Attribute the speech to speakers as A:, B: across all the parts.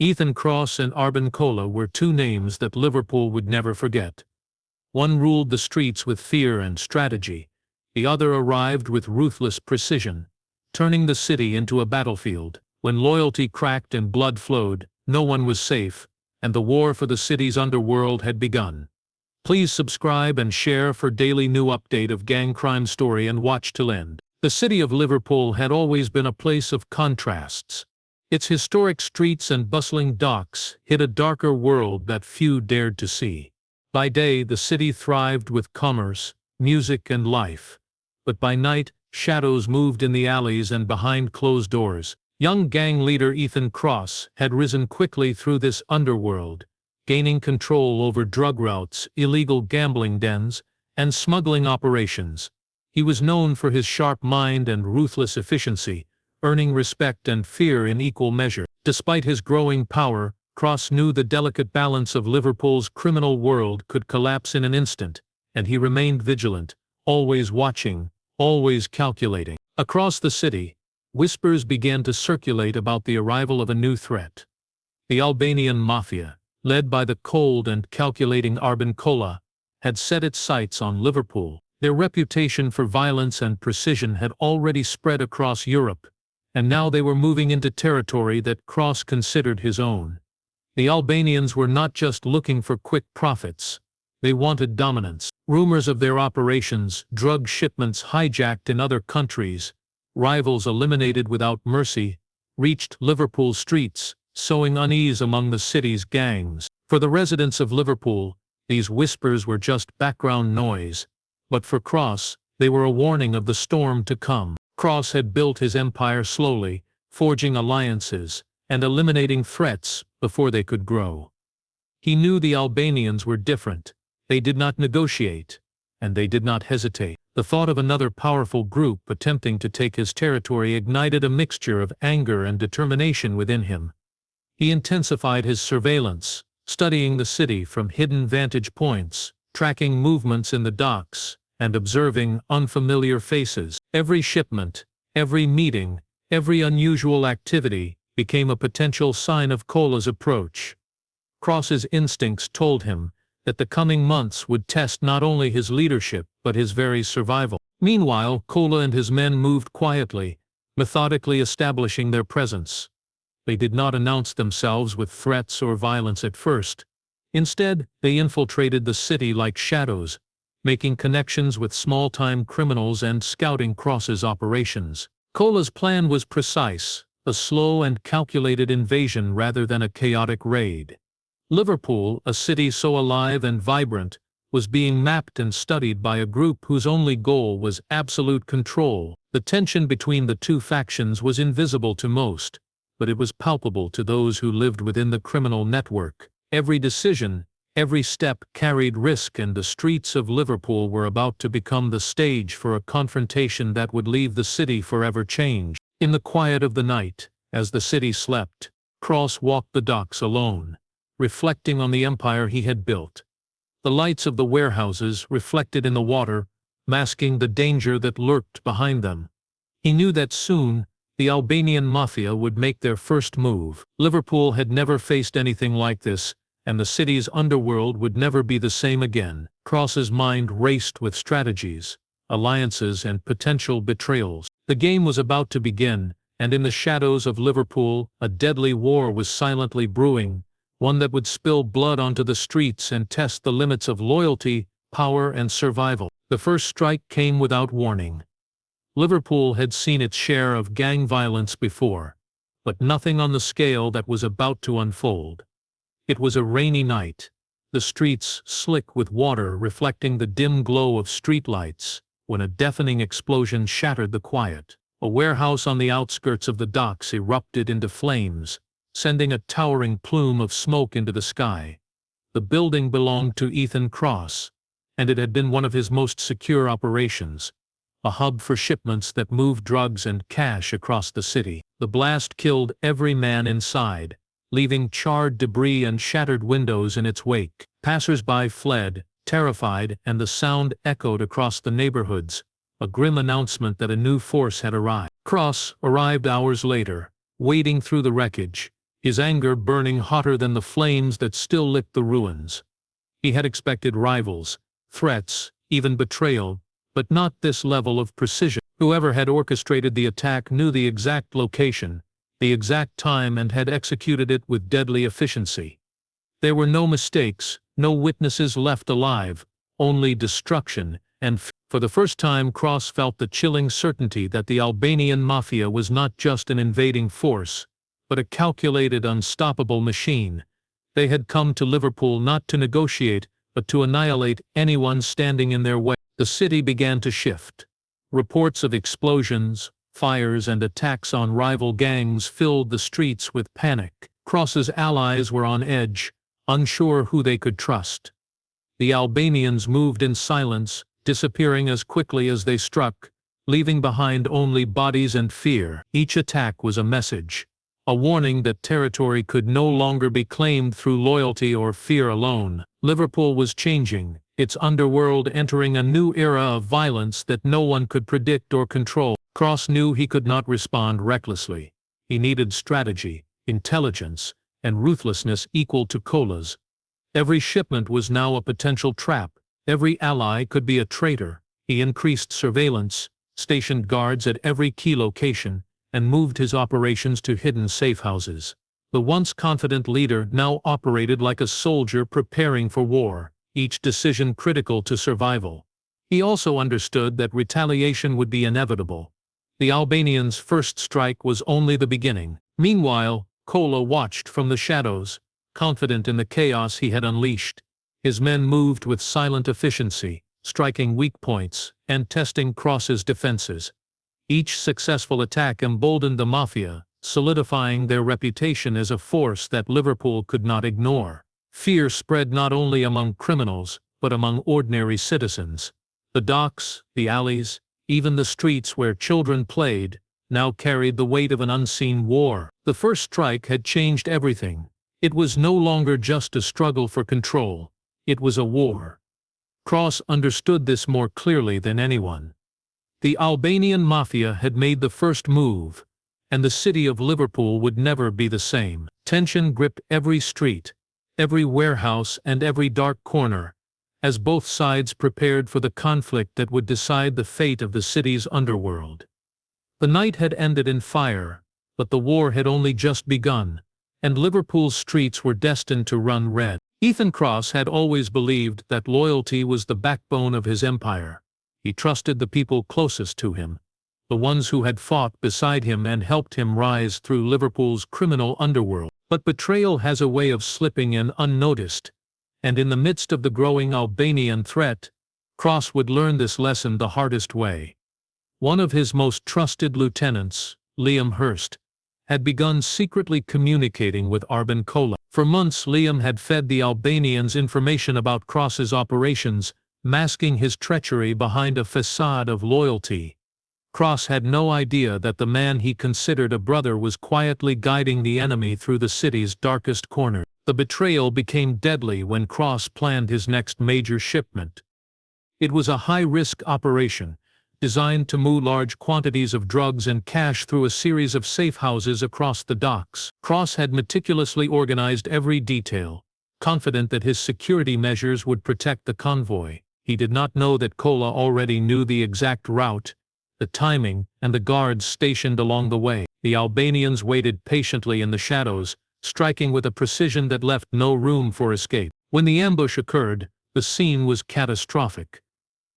A: Ethan Cross and Arben Kola were two names that Liverpool would never forget. One ruled the streets with fear and strategy. The other arrived with ruthless precision, turning the city into a battlefield. When loyalty cracked and blood flowed, no one was safe, and the war for the city's underworld had begun. Please subscribe and share for daily new update of gang crime story and watch till end. The city of Liverpool had always been a place of contrasts. Its historic streets and bustling docks hid a darker world that few dared to see. By day, the city thrived with commerce, music, and life. But by night, shadows moved in the alleys and behind closed doors. Young gang leader Ethan Cross had risen quickly through this underworld, gaining control over drug routes, illegal gambling dens, and smuggling operations. He was known for his sharp mind and ruthless efficiency, earning respect and fear in equal measure. Despite his growing power, Cross knew the delicate balance of Liverpool's criminal world could collapse in an instant, and he remained vigilant, always watching, always calculating. Across the city, whispers began to circulate about the arrival of a new threat. The Albanian Mafia, led by the cold and calculating Arben Kola, had set its sights on Liverpool. Their reputation for violence and precision had already spread across Europe, and now they were moving into territory that Cross considered his own. The Albanians were not just looking for quick profits. They wanted dominance. Rumors of their operations, drug shipments hijacked in other countries, rivals eliminated without mercy, reached Liverpool streets, sowing unease among the city's gangs. For the residents of Liverpool, these whispers were just background noise, but for Cross, they were a warning of the storm to come. Cross had built his empire slowly, forging alliances and eliminating threats before they could grow. He knew the Albanians were different. They did not negotiate, and they did not hesitate. The thought of another powerful group attempting to take his territory ignited a mixture of anger and determination within him. He intensified his surveillance, studying the city from hidden vantage points, tracking movements in the docks, and observing unfamiliar faces. Every shipment, every meeting, every unusual activity became a potential sign of Kola's approach. Cross's instincts told him that the coming months would test not only his leadership but his very survival. Meanwhile, Kola and his men moved quietly, methodically establishing their presence. They did not announce themselves with threats or violence at first. Instead, they infiltrated the city like shadows, making connections with small-time criminals and scouting Cross's operations. Kola's plan was precise, a slow and calculated invasion rather than a chaotic raid. Liverpool, a city so alive and vibrant, was being mapped and studied by a group whose only goal was absolute control. The tension between the two factions was invisible to most, but it was palpable to those who lived within the criminal network. Every decision, every step carried risk, and the streets of Liverpool were about to become the stage for a confrontation that would leave the city forever changed. In the quiet of the night, as the city slept, Cross walked the docks alone, reflecting on the empire he had built. The lights of the warehouses reflected in the water, masking the danger that lurked behind them. He knew that soon, the Albanian Mafia would make their first move. Liverpool had never faced anything like this, and the city's underworld would never be the same again. Cross's mind raced with strategies, alliances, and potential betrayals. The game was about to begin, and in the shadows of Liverpool, a deadly war was silently brewing, one that would spill blood onto the streets and test the limits of loyalty, power, and survival. The first strike came without warning. Liverpool had seen its share of gang violence before, but nothing on the scale that was about to unfold. It was a rainy night, the streets slick with water reflecting the dim glow of streetlights, when a deafening explosion shattered the quiet. A warehouse on the outskirts of the docks erupted into flames, sending a towering plume of smoke into the sky. The building belonged to Ethan Cross, and it had been one of his most secure operations, a hub for shipments that moved drugs and cash across the city. The blast killed every man inside, leaving charred debris and shattered windows in its wake. Passers-by fled, terrified, and the sound echoed across the neighborhoods, a grim announcement that a new force had arrived. Cross arrived hours later, wading through the wreckage, his anger burning hotter than the flames that still licked the ruins. He had expected rivals, threats, even betrayal, but not this level of precision. Whoever had orchestrated the attack knew the exact location, the exact time, and had executed it with deadly efficiency. There were no mistakes, no witnesses left alive, only destruction, and for the first time Cross felt the chilling certainty that the Albanian Mafia was not just an invading force, but a calculated, unstoppable machine. They had come to Liverpool not to negotiate, but to annihilate anyone standing in their way. The city began to shift. Reports of explosions, fires, and attacks on rival gangs filled the streets with panic. Cross's allies were on edge, unsure who they could trust. The Albanians moved in silence, disappearing as quickly as they struck, leaving behind only bodies and fear. Each attack was a message, a warning that territory could no longer be claimed through loyalty or fear alone. Liverpool was changing, its underworld entering a new era of violence that no one could predict or control. Cross knew he could not respond recklessly. He needed strategy, intelligence, and ruthlessness equal to Kola's. Every shipment was now a potential trap. Every ally could be a traitor. He increased surveillance, stationed guards at every key location, and moved his operations to hidden safehouses. The once confident leader now operated like a soldier preparing for war, each decision critical to survival. He also understood that retaliation would be inevitable. The Albanians' first strike was only the beginning. Meanwhile, Kola watched from the shadows, confident in the chaos he had unleashed. His men moved with silent efficiency, striking weak points and testing Cross's defenses. Each successful attack emboldened the Mafia, solidifying their reputation as a force that Liverpool could not ignore. Fear spread not only among criminals, but among ordinary citizens. The docks, the alleys, even the streets where children played, now carried the weight of an unseen war. The first strike had changed everything. It was no longer just a struggle for control. It was a war. Cross understood this more clearly than anyone. The Albanian Mafia had made the first move, and the city of Liverpool would never be the same. Tension gripped every street, every warehouse, and every dark corner, as both sides prepared for the conflict that would decide the fate of the city's underworld. The night had ended in fire, but the war had only just begun, and Liverpool's streets were destined to run red. Ethan Cross had always believed that loyalty was the backbone of his empire. He trusted the people closest to him, the ones who had fought beside him and helped him rise through Liverpool's criminal underworld. But betrayal has a way of slipping in unnoticed, and in the midst of the growing Albanian threat, Cross would learn this lesson the hardest way. One of his most trusted lieutenants, Liam Hurst, had begun secretly communicating with Arben Kola. For months Liam had fed the Albanians information about Cross's operations, masking his treachery behind a facade of loyalty. Cross had no idea that the man he considered a brother was quietly guiding the enemy through the city's darkest corner. The betrayal became deadly when Cross planned his next major shipment. It was a high-risk operation, designed to move large quantities of drugs and cash through a series of safe houses across the docks. Cross had meticulously organized every detail, confident that his security measures would protect the convoy. He did not know that Kola already knew the exact route, the timing, and the guards stationed along the way. The Albanians waited patiently in the shadows, striking with a precision that left no room for escape. When the ambush occurred, the scene was catastrophic.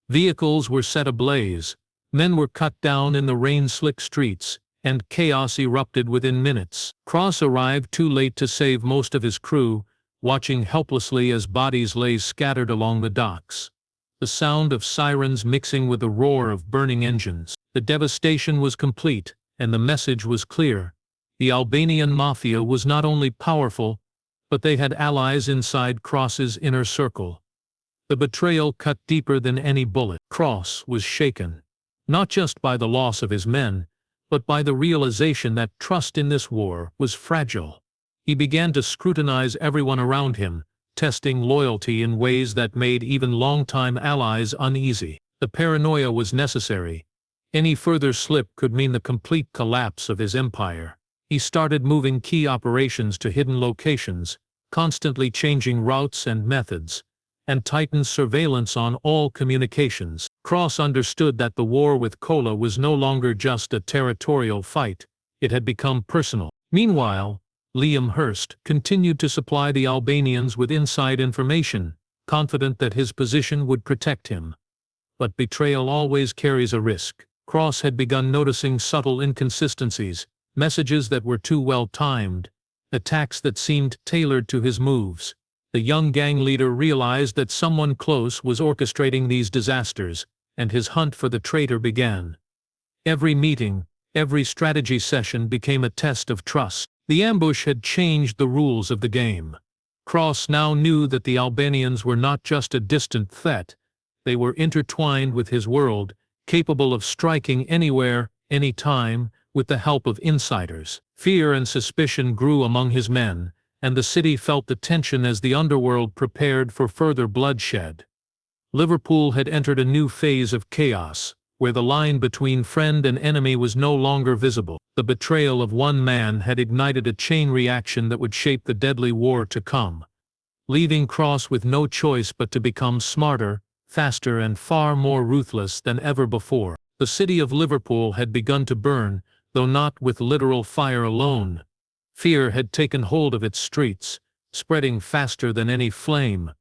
A: Vehicles were set ablaze, men were cut down in the rain-slick streets, and chaos erupted within minutes. Cross arrived too late to save most of his crew, watching helplessly as bodies lay scattered along the docks. The sound of sirens mixing with the roar of burning engines. The devastation was complete, and the message was clear. The Albanian Mafia was not only powerful, but they had allies inside Cross's inner circle. The betrayal cut deeper than any bullet. Cross was shaken, not just by the loss of his men, but by the realization that trust in this war was fragile. He began to scrutinize everyone around him, testing loyalty in ways that made even longtime allies uneasy. The paranoia was necessary. Any further slip could mean the complete collapse of his empire. He started moving key operations to hidden locations, constantly changing routes and methods, and tightened surveillance on all communications. Cross understood that the war with Kola was no longer just a territorial fight, it had become personal. Meanwhile, Liam Hurst continued to supply the Albanians with inside information, confident that his position would protect him. But betrayal always carries a risk. Cross had begun noticing subtle inconsistencies, messages that were too well timed, attacks that seemed tailored to his moves. The young gang leader realized that someone close was orchestrating these disasters, and his hunt for the traitor began. Every meeting, every strategy session became a test of trust. The ambush had changed the rules of the game. Cross now knew that the Albanians were not just a distant threat, they were intertwined with his world, capable of striking anywhere, anytime, with the help of insiders. Fear and suspicion grew among his men, and the city felt the tension as the underworld prepared for further bloodshed. Liverpool had entered a new phase of chaos, where the line between friend and enemy was no longer visible. The betrayal of one man had ignited a chain reaction that would shape the deadly war to come, leaving Cross with no choice but to become smarter, faster and far more ruthless than ever before. The city of Liverpool had begun to burn, though not with literal fire alone. Fear had taken hold of its streets, spreading faster than any flame.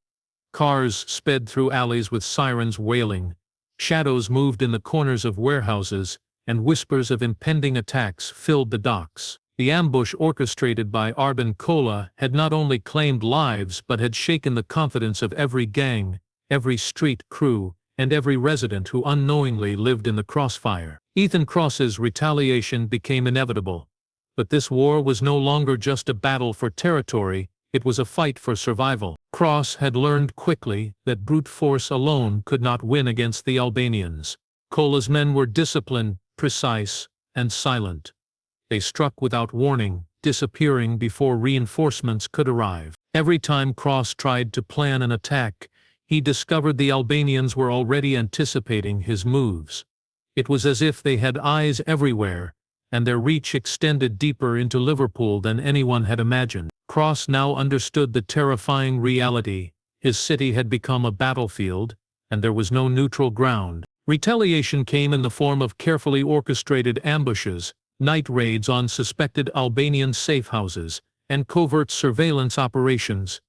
A: Cars sped through alleys with sirens wailing, shadows moved in the corners of warehouses, and whispers of impending attacks filled the docks. The ambush orchestrated by Arben Kola had not only claimed lives but had shaken the confidence of every gang, every street crew, and every resident who unknowingly lived in the crossfire. Ethan Cross's retaliation became inevitable. But this war was no longer just a battle for territory, it was a fight for survival. Cross had learned quickly that brute force alone could not win against the Albanians. Kola's men were disciplined, precise, and silent. They struck without warning, disappearing before reinforcements could arrive. Every time Cross tried to plan an attack, he discovered the Albanians were already anticipating his moves. It was as if they had eyes everywhere, and their reach extended deeper into Liverpool than anyone had imagined. Cross now understood the terrifying reality. His city had become a battlefield, and there was no neutral ground. Retaliation came in the form of carefully orchestrated ambushes, night raids on suspected Albanian safehouses, and covert surveillance operations.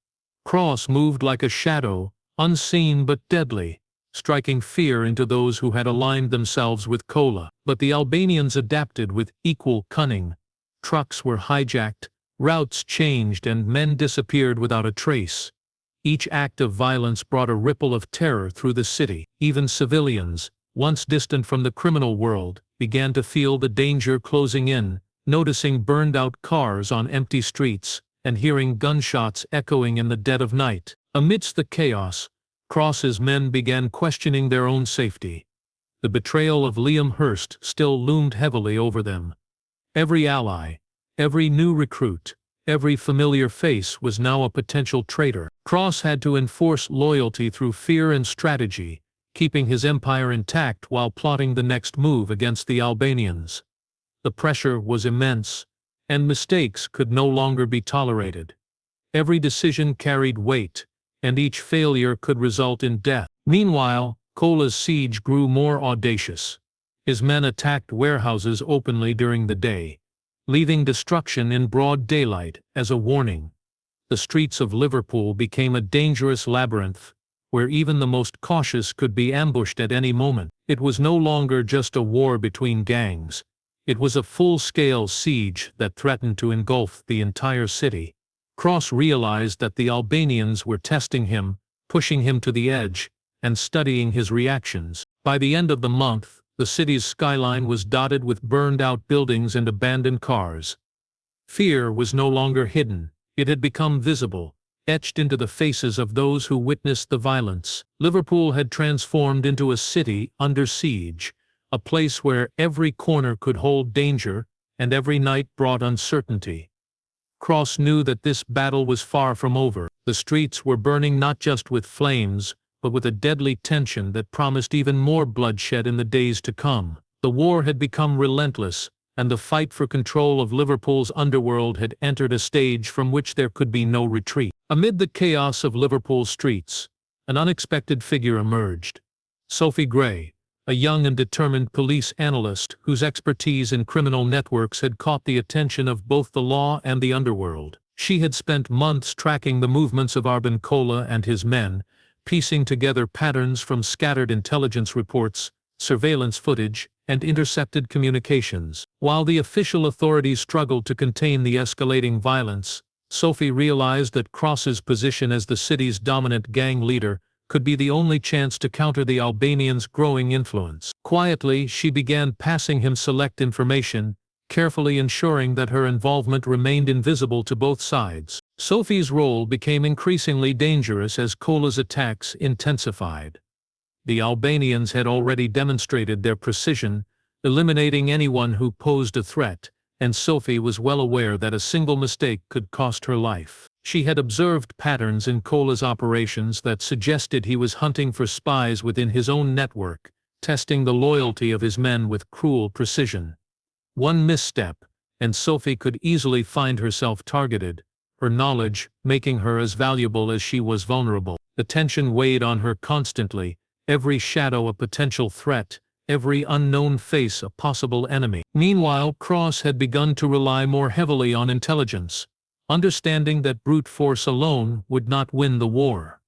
A: Cross moved like a shadow, unseen but deadly, striking fear into those who had aligned themselves with Kola. But the Albanians adapted with equal cunning. Trucks were hijacked, routes changed, and men disappeared without a trace. Each act of violence brought a ripple of terror through the city. Even civilians, once distant from the criminal world, began to feel the danger closing in, noticing burned-out cars on empty streets, and hearing gunshots echoing in the dead of night. Amidst the chaos, Cross's men began questioning their own safety. The betrayal of Liam Hurst still loomed heavily over them. Every ally, every new recruit, every familiar face was now a potential traitor. Cross had to enforce loyalty through fear and strategy, keeping his empire intact while plotting the next move against the Albanians. The pressure was immense, and mistakes could no longer be tolerated. Every decision carried weight, and each failure could result in death. Meanwhile, Kola's siege grew more audacious. His men attacked warehouses openly during the day, leaving destruction in broad daylight as a warning. The streets of Liverpool became a dangerous labyrinth, where even the most cautious could be ambushed at any moment. It was no longer just a war between gangs. It was a full-scale siege that threatened to engulf the entire city. Cross realized that the Albanians were testing him, pushing him to the edge, and studying his reactions. By the end of the month, the city's skyline was dotted with burned-out buildings and abandoned cars. Fear was no longer hidden, it had become visible, etched into the faces of those who witnessed the violence. Liverpool had transformed into a city under siege, a place where every corner could hold danger, and every night brought uncertainty. Cross knew that this battle was far from over. The streets were burning not just with flames, but with a deadly tension that promised even more bloodshed in the days to come. The war had become relentless, and the fight for control of Liverpool's underworld had entered a stage from which there could be no retreat. Amid the chaos of Liverpool streets, an unexpected figure emerged. Sophie Gray, a young and determined police analyst whose expertise in criminal networks had caught the attention of both the law and the underworld. She had spent months tracking the movements of Arben Kola and his men, piecing together patterns from scattered intelligence reports, surveillance footage, and intercepted communications. While the official authorities struggled to contain the escalating violence, Sophie realized that Cross's position as the city's dominant gang leader could be the only chance to counter the Albanians' growing influence. Quietly, she began passing him select information, carefully ensuring that her involvement remained invisible to both sides. Sophie's role became increasingly dangerous as Kola's attacks intensified. The Albanians had already demonstrated their precision, eliminating anyone who posed a threat, and Sophie was well aware that a single mistake could cost her life. She had observed patterns in Kola's operations that suggested he was hunting for spies within his own network, testing the loyalty of his men with cruel precision. One misstep, and Sophie could easily find herself targeted, her knowledge making her as valuable as she was vulnerable. The tension weighed on her constantly, every shadow a potential threat, every unknown face a possible enemy. Meanwhile, Cross had begun to rely more heavily on intelligence, understanding that brute force alone would not win the war.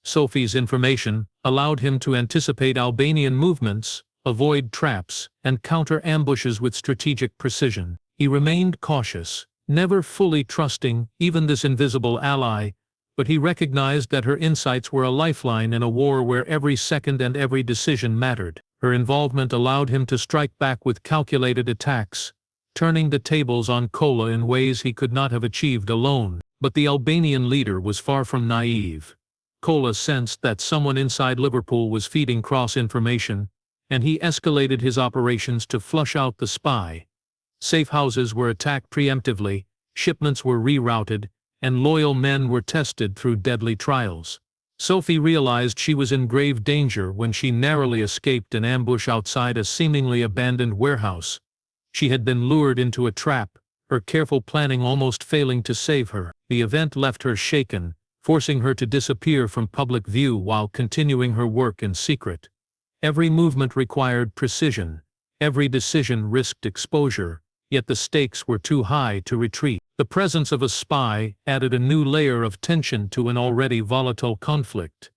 A: Sophie's information allowed him to anticipate Albanian movements, avoid traps, and counter ambushes with strategic precision. He remained cautious, never fully trusting even this invisible ally, but he recognized that her insights were a lifeline in a war where every second and every decision mattered. Her involvement allowed him to strike back with calculated attacks, turning the tables on Kola in ways he could not have achieved alone. But the Albanian leader was far from naive. Kola sensed that someone inside Liverpool was feeding Cross information, and he escalated his operations to flush out the spy. Safe houses were attacked preemptively, shipments were rerouted, and loyal men were tested through deadly trials. Sophie realized she was in grave danger when she narrowly escaped an ambush outside a seemingly abandoned warehouse. She had been lured into a trap, her careful planning almost failing to save her. The event left her shaken, forcing her to disappear from public view while continuing her work in secret. Every movement required precision, every decision risked exposure, yet the stakes were too high to retreat. The presence of a spy added a new layer of tension to an already volatile conflict.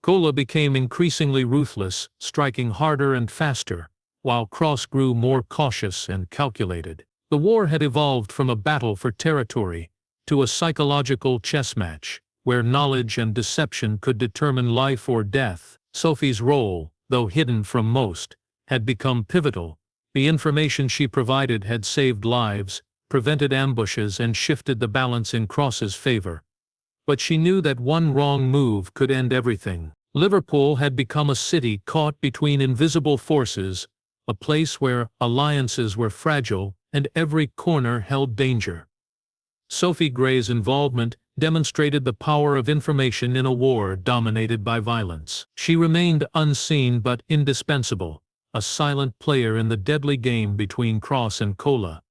A: Kola became increasingly ruthless, striking harder and faster, while Cross grew more cautious and calculated. The war had evolved from a battle for territory to a psychological chess match, where knowledge and deception could determine life or death. Sophie's role, though hidden from most, had become pivotal. The information she provided had saved lives, prevented ambushes, and shifted the balance in Cross's favor. But she knew that one wrong move could end everything. Liverpool had become a city caught between invisible forces, a place where alliances were fragile and every corner held danger. Sophie Gray's involvement demonstrated the power of information in a war dominated by violence. She remained unseen but indispensable, a silent player in the deadly game between Cross and Kola.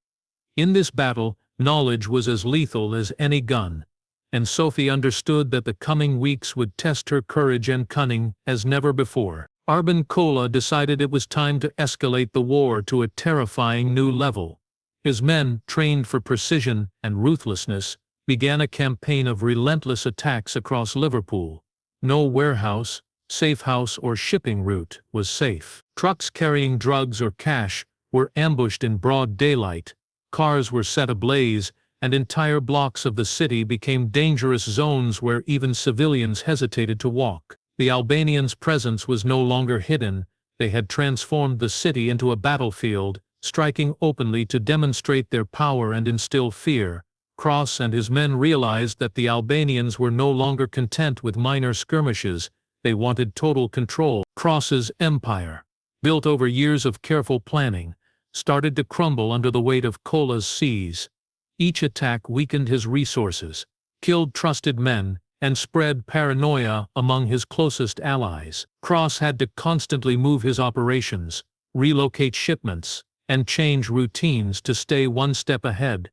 A: In this battle, knowledge was as lethal as any gun, and Sophie understood that the coming weeks would test her courage and cunning as never before. Arben Kola decided it was time to escalate the war to a terrifying new level. His men, trained for precision and ruthlessness, began a campaign of relentless attacks across Liverpool. No warehouse, safe house, or shipping route was safe. Trucks carrying drugs or cash were ambushed in broad daylight, cars were set ablaze, and entire blocks of the city became dangerous zones where even civilians hesitated to walk. The Albanians' presence was no longer hidden. They had transformed the city into a battlefield, striking openly to demonstrate their power and instill fear. Cross and his men realized that the Albanians were no longer content with minor skirmishes. They wanted total control. Cross's empire, built over years of careful planning, started to crumble under the weight of Kola's siege. Each attack weakened his resources, killed trusted men, and spread paranoia among his closest allies. Cross had to constantly move his operations, relocate shipments, and change routines to stay one step ahead.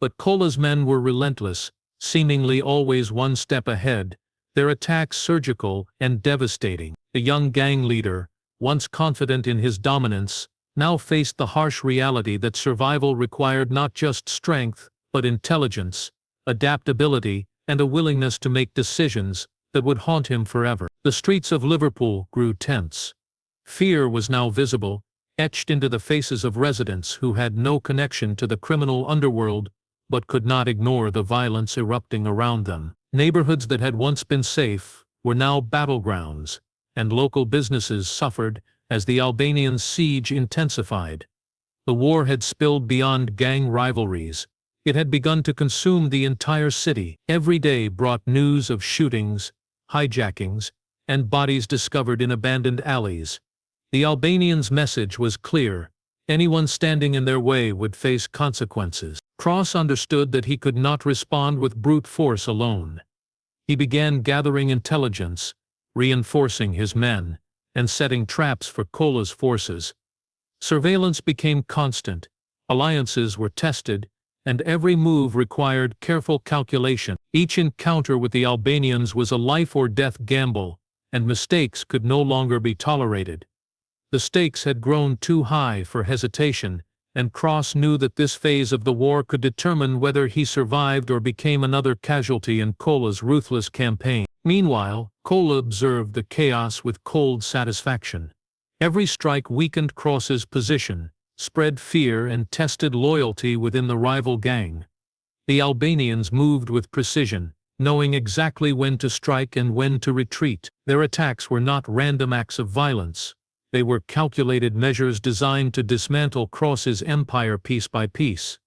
A: But Kola's men were relentless, seemingly always one step ahead, their attacks surgical and devastating. The young gang leader, once confident in his dominance, now faced the harsh reality that survival required not just strength, but intelligence, adaptability, and a willingness to make decisions that would haunt him forever. The streets of Liverpool grew tense. Fear was now visible, etched into the faces of residents who had no connection to the criminal underworld, but could not ignore the violence erupting around them. Neighborhoods that had once been safe were now battlegrounds, and local businesses suffered as the Albanian siege intensified. The war had spilled beyond gang rivalries. It had begun to consume the entire city. Every day brought news of shootings, hijackings, and bodies discovered in abandoned alleys. The Albanians' message was clear: anyone standing in their way would face consequences. Cross understood that he could not respond with brute force alone. He began gathering intelligence, reinforcing his men, and setting traps for Kola's forces. Surveillance became constant, alliances were tested, and every move required careful calculation. Each encounter with the Albanians was a life-or-death gamble, and mistakes could no longer be tolerated. The stakes had grown too high for hesitation, and Cross knew that this phase of the war could determine whether he survived or became another casualty in Kola's ruthless campaign. Meanwhile, Kola observed the chaos with cold satisfaction. Every strike weakened Cross's position, spread fear and tested loyalty within the rival gang. The Albanians moved with precision, knowing exactly when to strike and when to retreat. Their attacks were not random acts of violence. They were calculated measures designed to dismantle Cross's empire piece by piece.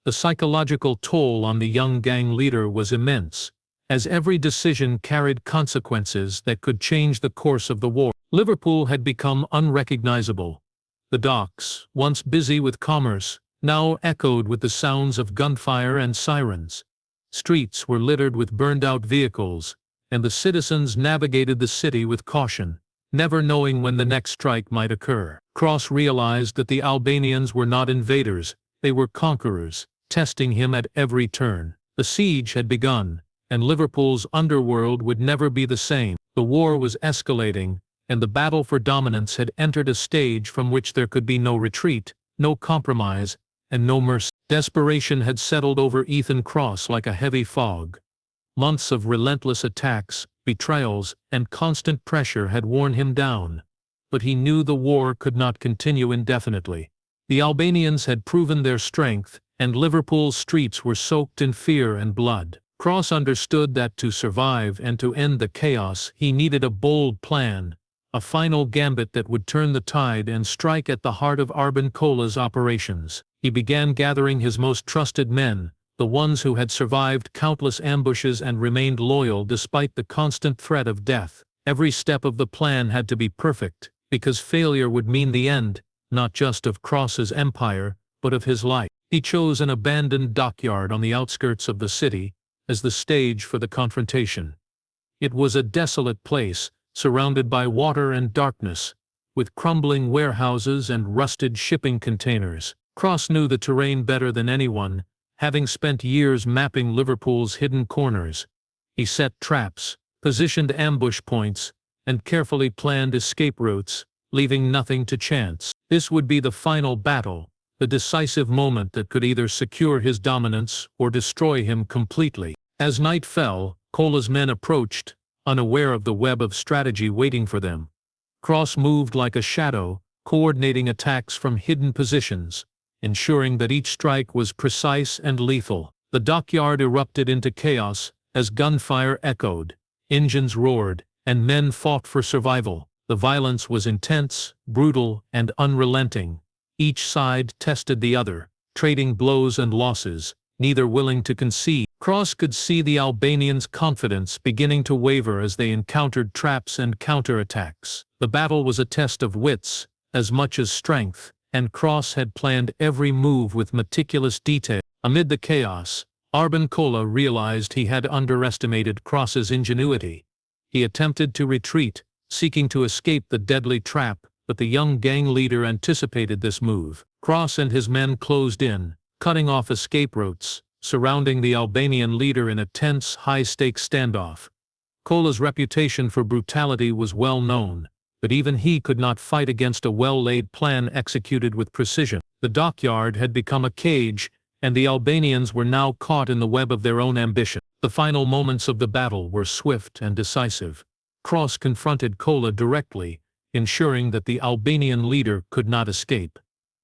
A: The psychological toll on the young gang leader was immense, as every decision carried consequences that could change the course of the war. Liverpool had become unrecognizable. The docks, once busy with commerce, now echoed with the sounds of gunfire and sirens. Streets were littered with burned-out vehicles, and the citizens navigated the city with caution, never knowing when the next strike might occur. Cross realized that the Albanians were not invaders, they were conquerors, testing him at every turn. The siege had begun, and Liverpool's underworld would never be the same. The war was escalating, and the battle for dominance had entered a stage from which there could be no retreat, no compromise, and no mercy. Desperation had settled over Ethan Cross like a heavy fog. Months of relentless attacks, betrayals, and constant pressure had worn him down, but he knew the war could not continue indefinitely. The Albanians had proven their strength, and Liverpool's streets were soaked in fear and blood. Cross understood that to survive and to end the chaos, he needed a bold plan, a final gambit that would turn the tide and strike at the heart of Arben Kola's operations. He began gathering his most trusted men, the ones who had survived countless ambushes and remained loyal despite the constant threat of death. Every step of the plan had to be perfect, because failure would mean the end, not just of Cross's empire, but of his life. He chose an abandoned dockyard on the outskirts of the city as the stage for the confrontation. It was a desolate place, surrounded by water and darkness, with crumbling warehouses and rusted shipping containers. Cross knew the terrain better than anyone, having spent years mapping Liverpool's hidden corners. He set traps, positioned ambush points, and carefully planned escape routes, leaving nothing to chance. This would be the final battle, the decisive moment that could either secure his dominance or destroy him completely. As night fell, Kola's men approached, unaware of the web of strategy waiting for them. Cross moved like a shadow, coordinating attacks from hidden positions, ensuring that each strike was precise and lethal. The dockyard erupted into chaos as gunfire echoed, engines roared, and men fought for survival. The violence was intense, brutal, and unrelenting. Each side tested the other, trading blows and losses, neither willing to concede. Cross could see the Albanians' confidence beginning to waver as they encountered traps and counterattacks. The battle was a test of wits, as much as strength, and Cross had planned every move with meticulous detail. Amid the chaos, Arben Kola realized he had underestimated Cross's ingenuity. He attempted to retreat, seeking to escape the deadly trap, but the young gang leader anticipated this move. Cross and his men closed in, cutting off escape routes, surrounding the Albanian leader in a tense, high-stakes standoff. Kola's reputation for brutality was well known, but even he could not fight against a well-laid plan executed with precision. The dockyard had become a cage, and the Albanians were now caught in the web of their own ambition. The final moments of the battle were swift and decisive. Cross confronted Kola directly, ensuring that the Albanian leader could not escape.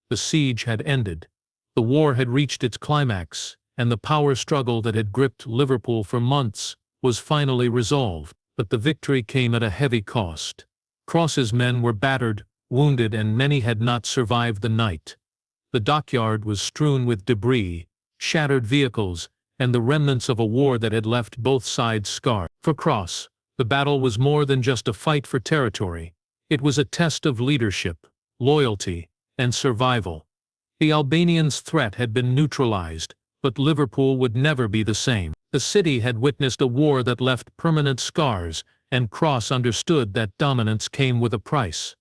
A: The siege had ended. The war had reached its climax, and the power struggle that had gripped Liverpool for months was finally resolved. But the victory came at a heavy cost. Cross's men were battered, wounded, and many had not survived the night. The dockyard was strewn with debris, shattered vehicles, and the remnants of a war that had left both sides scarred. For Cross, the battle was more than just a fight for territory. It was a test of leadership, loyalty, and survival. The Albanians' threat had been neutralized, but Liverpool would never be the same. The city had witnessed a war that left permanent scars, and Cross understood that dominance came with a price.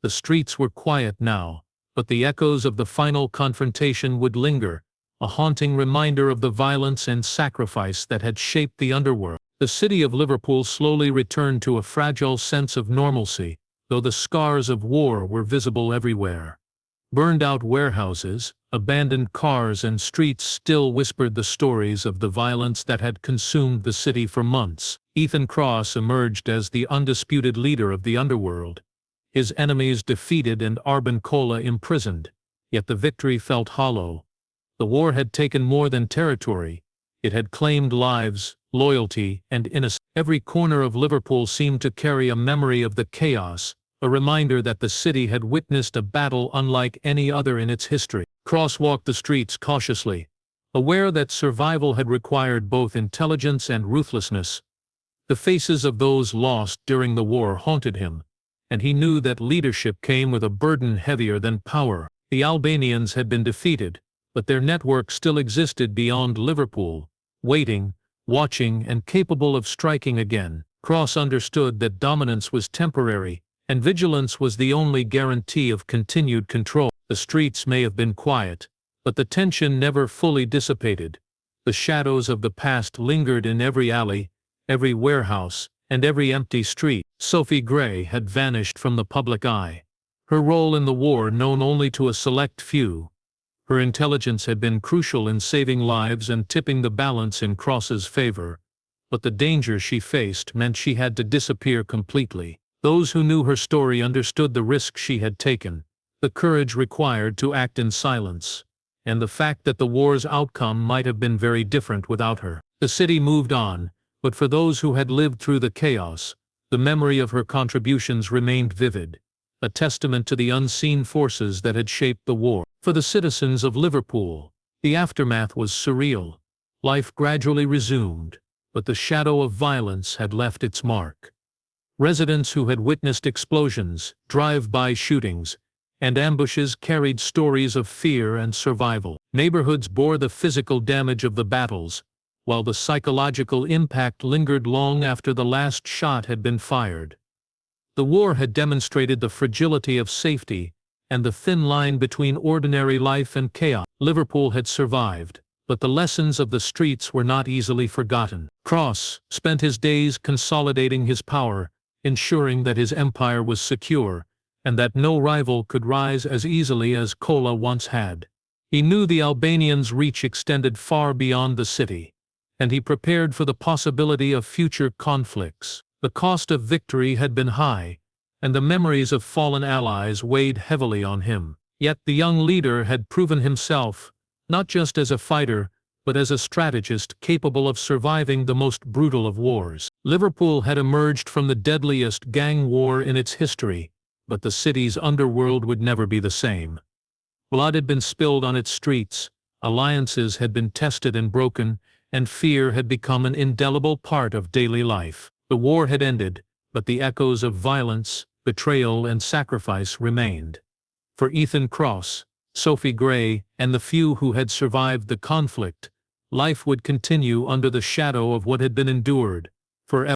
A: The streets were quiet now, but the echoes of the final confrontation would linger, a haunting reminder of the violence and sacrifice that had shaped the underworld. The city of Liverpool slowly returned to a fragile sense of normalcy, though the scars of war were visible everywhere. Burned-out warehouses, abandoned cars, and streets still whispered the stories of the violence that had consumed the city for months. Ethan Cross emerged as the undisputed leader of the underworld. His enemies defeated and Arben Kola imprisoned, yet the victory felt hollow. The war had taken more than territory. It had claimed lives, loyalty, and innocence. Every corner of Liverpool seemed to carry a memory of the chaos, a reminder that the city had witnessed a battle unlike any other in its history. Cross walked the streets cautiously, aware that survival had required both intelligence and ruthlessness. The faces of those lost during the war haunted him, and he knew that leadership came with a burden heavier than power. The Albanians had been defeated, but their network still existed beyond Liverpool, waiting, watching, and capable of striking again. Cross understood that dominance was temporary, and vigilance was the only guarantee of continued control. The streets may have been quiet, but the tension never fully dissipated. The shadows of the past lingered in every alley, every warehouse, and every empty street. Sophie Gray had vanished from the public eye, her role in the war known only to a select few. Her intelligence had been crucial in saving lives and tipping the balance in Cross's favor, but the danger she faced meant she had to disappear completely. Those who knew her story understood the risk she had taken, the courage required to act in silence, and the fact that the war's outcome might have been very different without her. The city moved on, but for those who had lived through the chaos, the memory of her contributions remained vivid, a testament to the unseen forces that had shaped the war. For the citizens of Liverpool, the aftermath was surreal. Life gradually resumed, but the shadow of violence had left its mark. Residents who had witnessed explosions, drive-by shootings, and ambushes carried stories of fear and survival. Neighborhoods bore the physical damage of the battles, while the psychological impact lingered long after the last shot had been fired. The war had demonstrated the fragility of safety and the thin line between ordinary life and chaos. Liverpool had survived, but the lessons of the streets were not easily forgotten. Cross spent his days consolidating his power, ensuring that his empire was secure, and that no rival could rise as easily as Kola once had. He knew the Albanians' reach extended far beyond the city, and he prepared for the possibility of future conflicts. The cost of victory had been high, and the memories of fallen allies weighed heavily on him. Yet the young leader had proven himself, not just as a fighter, but as a strategist capable of surviving the most brutal of wars. Liverpool had emerged from the deadliest gang war in its history, but the city's underworld would never be the same. Blood had been spilled on its streets, alliances had been tested and broken, and fear had become an indelible part of daily life. The war had ended, but the echoes of violence, betrayal, and sacrifice remained. For Ethan Cross, Sophie Gray, and the few who had survived the conflict, life would continue under the shadow of what had been endured forever.